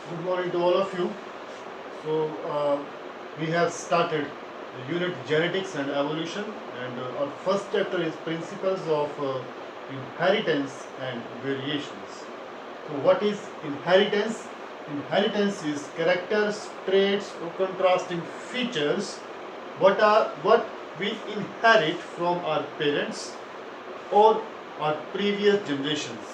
Good morning to all of you. So, we have started the unit Genetics and Evolution, and our first chapter is Principles of Inheritance and Variations. So, what is inheritance? Inheritance is characters, traits, or contrasting features. What we inherit from our parents or our previous generations,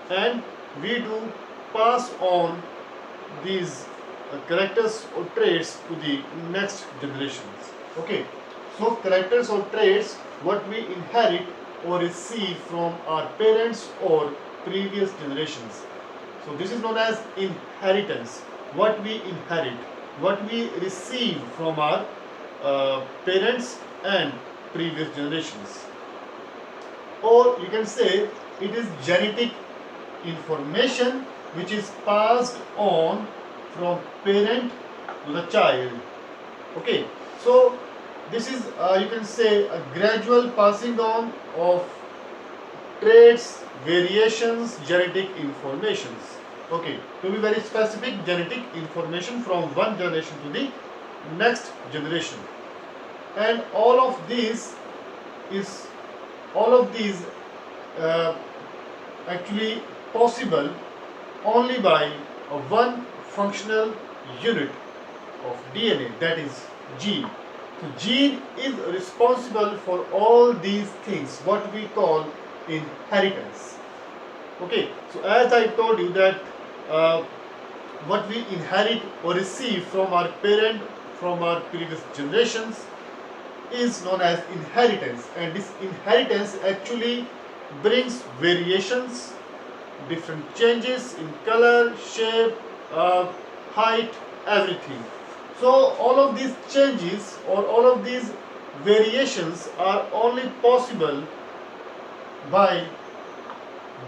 and we do pass on these characters or traits to the next generations. Okay, so characters or traits what we inherit or receive from our parents or previous generations. So this is known as inheritance. What we inherit, what we receive from our parents and previous generations, or you can say it is genetic information which is passed on from parent to the child. Okay, so this is you can say a gradual passing on of traits, variations, genetic informations. Okay, to be very specific, genetic information from one generation to the next generation, and is all of these uh, actually possible only by one functional unit of DNA, that is gene. So gene is responsible for all these things what we call inheritance. Okay, so as I told you that uh, what we inherit or receive from our parent, from our previous generations, is known as inheritance, and this inheritance actually brings variations, different changes in color, shape, height, everything. So all of these changes or all of these variations are only possible by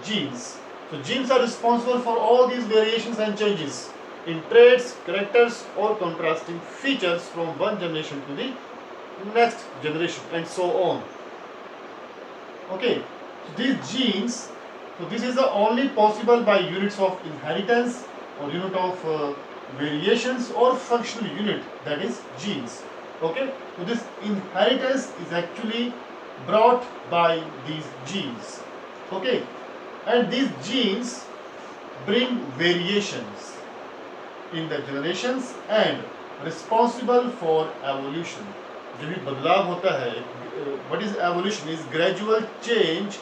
genes. So genes are responsible for all these variations and changes in traits, characters, or contrasting features from one generation to the next generation, and so on. Okay, so these genes, so this is the only possible by units of inheritance or unit of variations or functional unit, that is genes. Okay, so this inheritance is actually brought by these genes. Okay, and these genes bring variations in the generations and responsible for evolution. जो भी बदलाव होता है, what is evolution is gradual change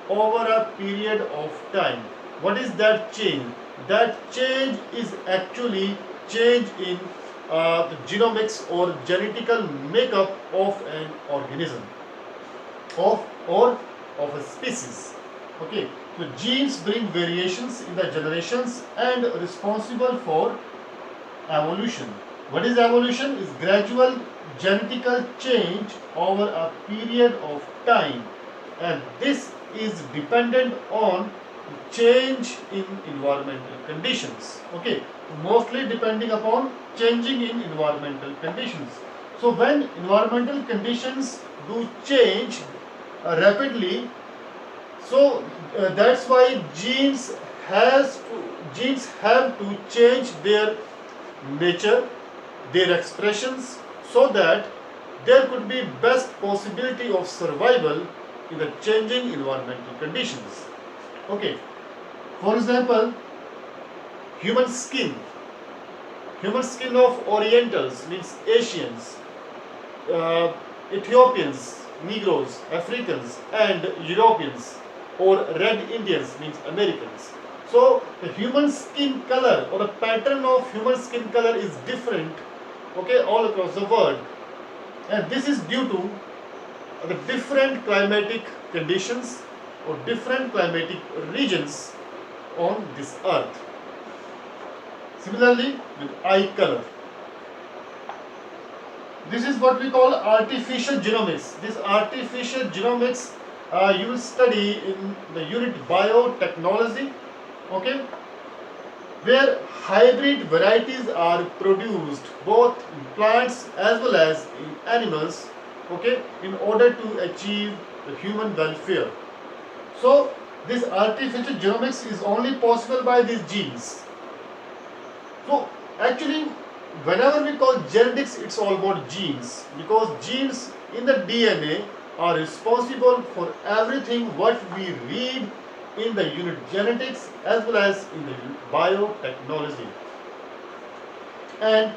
over a period of time. What is that change? That change is actually change in the genomics or genetical makeup of an organism, of a species. Okay, so genes bring variations in the generations and responsible for evolution. What is evolution? Is gradual genetical change over a period of time, and this is dependent on change in environmental conditions. Okay, mostly depending upon changing in environmental conditions. So when environmental conditions do change rapidly, so that's why genes have to change their nature, their expressions, so that there could be best possibility of survival in the changing environmental conditions. Okay, for example, human skin. Human skin of Orientals means Asians, uh, Ethiopians, Negroes, Africans, and Europeans, or red Indians means Americans. So the human skin color or the pattern of human skin color is different, okay, all across the world, and this is due to the different climatic conditions or different climatic regions on this earth. Similarly, with eye color, this is what we call artificial genomics. This artificial genomics you will study in the unit biotechnology, okay, where hybrid varieties are produced both in plants as well as in animals, okay, in order to achieve the human welfare. So this artificial genomics is only possible by these genes. So actually, whenever we call genetics, it's all about genes, because genes in the DNA are responsible for everything what we read in the unit genetics as well as in the biotechnology. And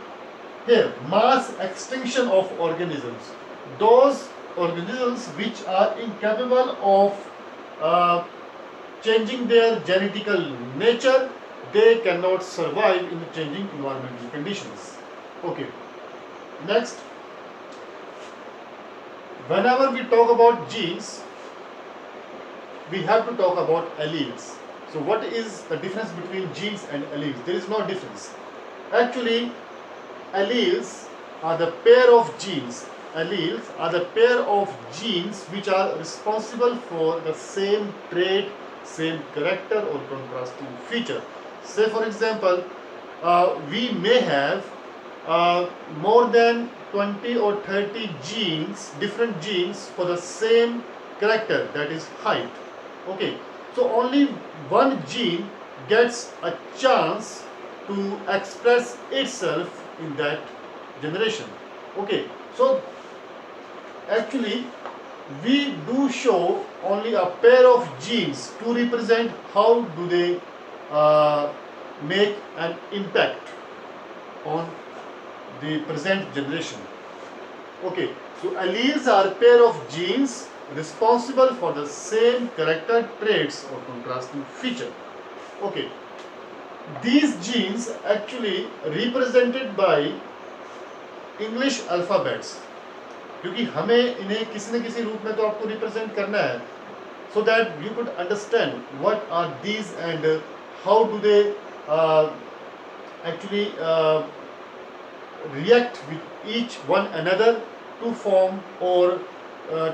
here, mass extinction of organisms. Those organisms which are incapable of uh, changing their genetical nature, they cannot survive in the changing environmental conditions. Okay, next, whenever we talk about genes, we have to talk about alleles. So what is the difference between genes and alleles? There is no difference. Actually, alleles are the pair of genes. Alleles are the pair of genes which are responsible for the same trait, same character or contrasting feature. Say for example, we may have more than 20 or 30 genes, different genes for the same character, that is height. Okay, so only one gene gets a chance to express itself in that generation. Okay, so actually we do show only a pair of genes to represent how do they uh, make an impact on the present generation. Okay, so alleles are a pair of genes responsible for the same character traits or contrasting feature. Okay, these genes actually represented by English alphabets, क्योंकि हमें इन्हें किसी न किसी रूप में तो आपको रिप्रेजेंट करना है, so that you could understand what are these and how do they actually react with each one another to form or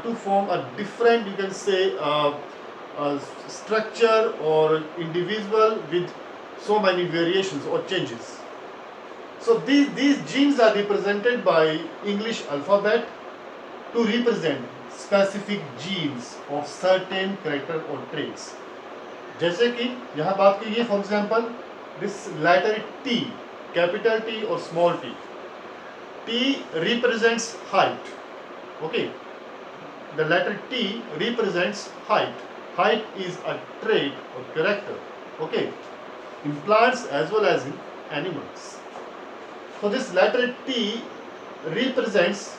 to form a different, you can say, structure or individual with so many variations or changes. So these genes are represented by English alphabet to represent specific genes of certain character or traits. जैसे कि यहाँ बात कीजिए for example this letter T, capital T और small t. T represents height. Okay, the letter T represents height. Height is a trait or character. Okay, in plants as well as in animals. So this letter T represents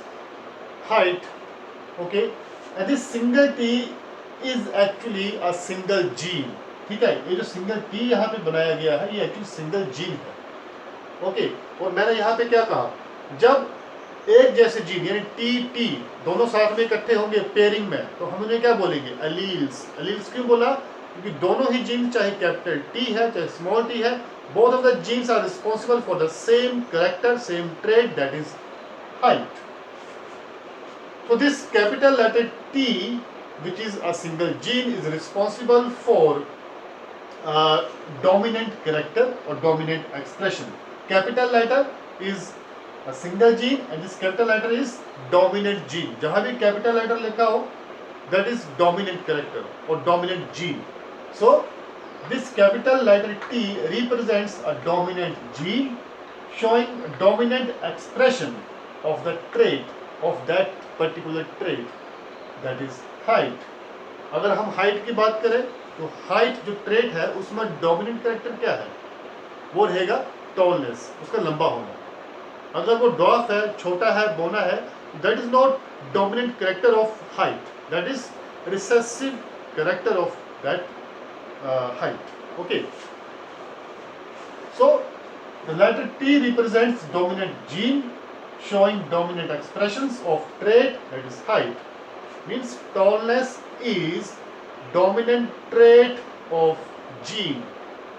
height. Okay, and this single T is actually a single gene. ठीक है, ये जो single T यहाँ पे बनाया गया है ये एक्चुअली सिंगल जीन है. ओके, और मैंने यहाँ पे क्या कहा, जब एक जैसे जीन यानी टी टी दोनों साथ में इकट्ठे होंगे पेयरिंग में, तो हम उन्हें क्या बोलेंगे, अलील्स. अलील्स क्यों बोला, क्योंकि दोनों ही जीन, चाहे कैपिटल T है चाहे स्मॉल t है, both of the genes are responsible for the same character, same trait, that is height. So this capital letter T, which is a single gene, is responsible for dominant character or dominant expression. Capital letter is a single gene and this capital letter is dominant gene. जहाँ भी capital letter लिखा हो, that is dominant character or dominant gene. So this capital letter T represents a dominant gene showing a dominant expression of the trait of that particular trait, that is height. अगर हम height की बात करें तो height जो trait है उसमें dominant character क्या है, वो रहेगा tallness, उसका लंबा होना. अगर वो dwarf है, छोटा है, बौना है, that is not dominant character of height, that is recessive character of that height. Okay, so the letter T represents dominant gene showing dominant expressions of trait, that is height. Means tallness is dominant trait of gene,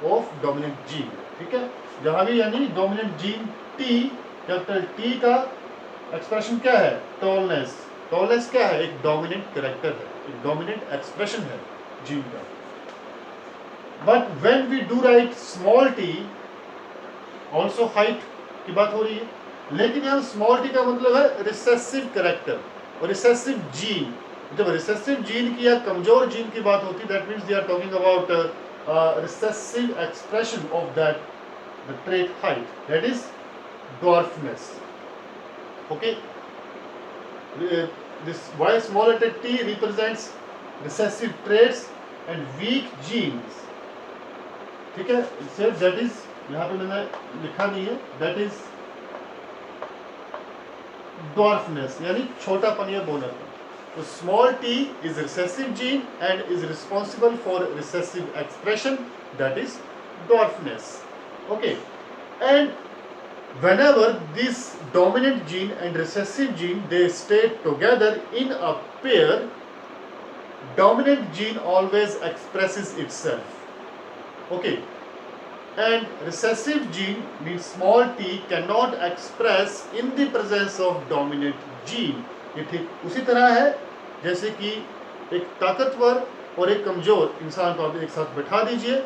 of dominant gene. ठीक है, जहाँ भी यानी dominant gene T, capital T का expression क्या है, tallness. Tallness क्या है, एक dominant character है, एक dominant expression है gene का. But when we do write small t, also height की बात हो रही है, लेकिन यहाँ स्मॉल टी का मतलब है रिसेसिव कैरेक्टर और रिसेसिव जीन. जब रिसेसिव जीन की या कमजोर जीन की बात होती है, that means they are talking about recessive expression of that the trait height, that is dwarfness. Okay, this y small letter t represents recessive traits and weak genes. ठीक है, sir that is, यहाँ पे मैंने लिखा नहीं है, that is dwarfness यानी छोटापन या बोनापन. तो small t is recessive gene and is responsible for recessive expression, that is dwarfness. Okay, and whenever this dominant gene and recessive gene they stay together in a pair, dominant gene always expresses itself. Okay, and recessive gene means small t cannot express in the presence of dominant gene. ये ठीक उसी तरह है जैसे कि एक ताकतवर और एक कमजोर इंसान को आप एक साथ बैठा दीजिए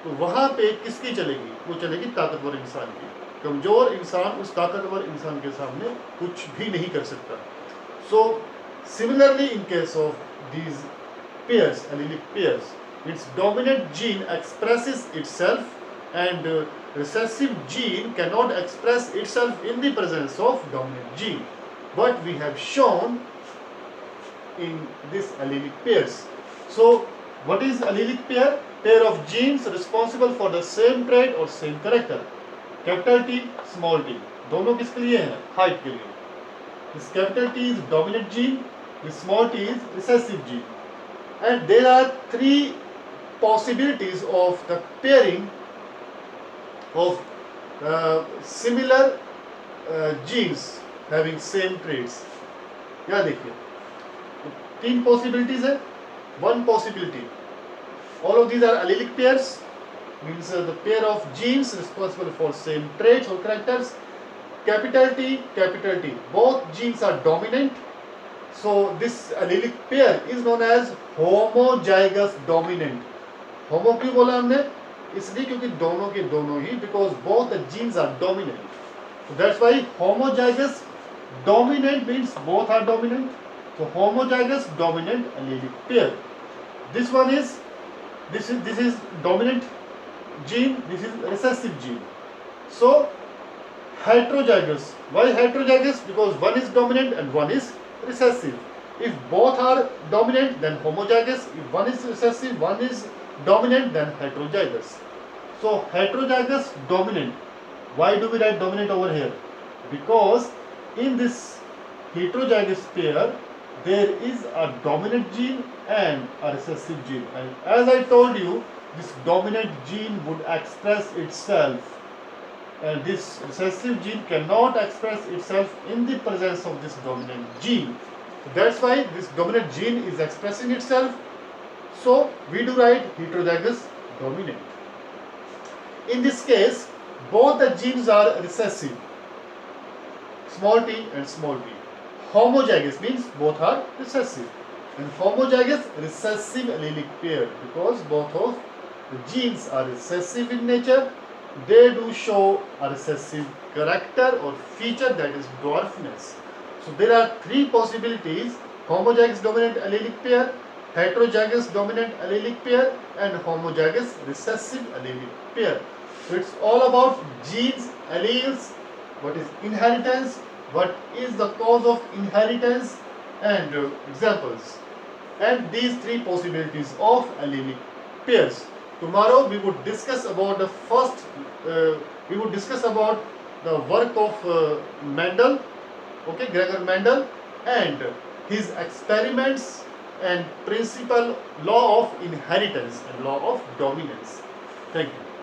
तो वहाँ पे किसकी चलेगी, वो चलेगी ताकतवर इंसान की. कमजोर इंसान उस ताकतवर इंसान के सामने कुछ भी नहीं कर सकता. So similarly in case of these pairs, allelic pairs, its dominant gene expresses itself and recessive gene cannot express itself in the presence of dominant gene. But we have shown in this allelic pairs. So what is allelic pair? Pair of genes responsible for the same trait or same character. Capital T, small t, दोनों किसके लिए हैं? Height के लिए. This capital T is dominant gene, this small t is recessive gene. And there are three possibilities of the pairing of similar genes having same traits. यहाँ देखिए, तीन possibilities है. One possibility, all of these are allelic pairs, means the pair of genes responsible for same traits or characters. Capital T, both genes are dominant. So this allelic pair is known as homozygous dominant. Homo क्यों बोला हमने? इसलिए क्योंकि दोनों के दोनों ही, because both the genes are dominant. So that's why homozygous dominant means both are dominant. So homozygous dominant allelic pair. This one is this is dominant gene. This is recessive gene. So heterozygous. Why heterozygous? Because one is dominant and one is recessive. If both are dominant, then homozygous. If one is recessive, one is dominant, then heterozygous. So heterozygous dominant. Why do we write dominant over here? Because in this heterozygous pair, there is a dominant gene and a recessive gene. And as I told you, this dominant gene would express itself. And this recessive gene cannot express itself in the presence of this dominant gene. So that's why this dominant gene is expressing itself. So we do write heterozygous dominant. In this case, both the genes are recessive, small t and small t. Homozygous means both are recessive, and homozygous recessive allelic pair, because both of the genes are recessive in nature. They do show a recessive character or feature, that is dwarfness. So there are three possibilities: homozygous dominant allelic pair, heterozygous dominant allelic pair, and homozygous recessive allelic pair. So it's all about genes, alleles, what is inheritance, what is the cause of inheritance, and examples. And these three possibilities of allelic pairs. Tomorrow we would discuss about the first, we would discuss about the work of Mendel, okay, Gregor Mendel, and his experiments and principle law of inheritance and law of dominance. Thank you.